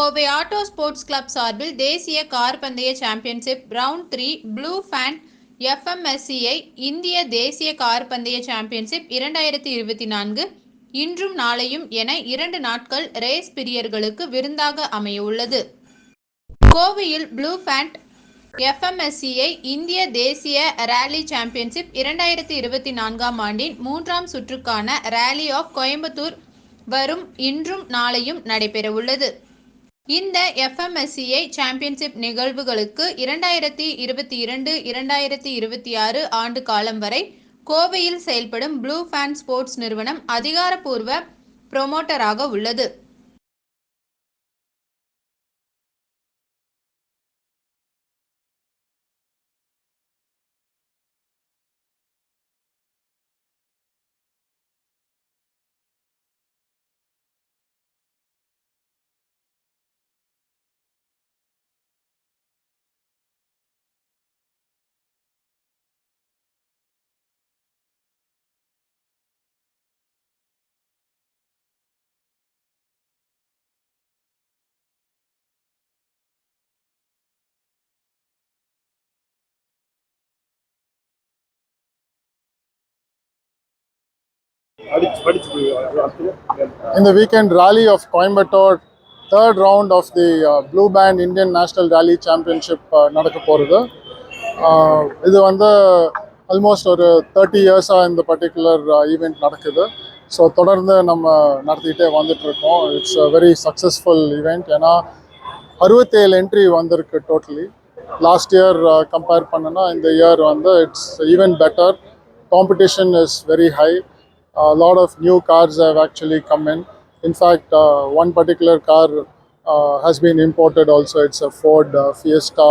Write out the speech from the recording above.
Kovai auto sports club சார்பில் தேசிய car பந்தய championship round 3 blue pant FMSCI இந்திய தேசிய கார் பந்தய சாம்பியன்ஷிப் 2024 இன்றும் நாளையும் என 2 நாட்கள் ரேஸ் பிரியர்களுக்கு விருந்தாக அமையவுள்ளது. கோவையில் ப்ளூ ஃபேண்ட் FMSCI இந்திய தேசிய ராலி சாம்பியன்ஷிப் 2024 ஆண்டின் 3ஆம் சுற்றுக்கான ராலி ஆஃப் கோயம்புத்தூர் வரும் இன்றும் நாளையும் நடைபெறவுள்ளது. இந்த FMSCI சாம்பியன்ஷிப் நிகழ்வுகளுக்கு 2022-2026 ஆண்டு காலம் வரை கோவையில் செயல்படும் ப்ளூ ஃபேண்ட் ஸ்போர்ட்ஸ் நிறுவனம் அதிகாரப்பூர்வ புரோமோட்டராக உள்ளது. In the weekend rally of Coimbatore, third round of the Blue Band Indian National Rally Championship நடக்க போகிறது. இது வந்து ஆல்மோஸ்ட் ஒரு 30 இயர்ஸாக இந்த பர்டிகுலர் ஈவெண்ட் நடக்குது. ஸோ தொடர்ந்து நம்ம நடத்திக்கிட்டே வந்துட்டுருக்கோம். It's a very successful event. ஏன்னா 67 என்ட்ரி வந்திருக்கு டோட்டலி. லாஸ்ட் இயர் கம்பேர் பண்ணனா இந்த இயர் வந்து it's even better. Competition is very high. A lot of new cars have actually come in. In fact, one particular car has been imported also. It's a Ford Fiesta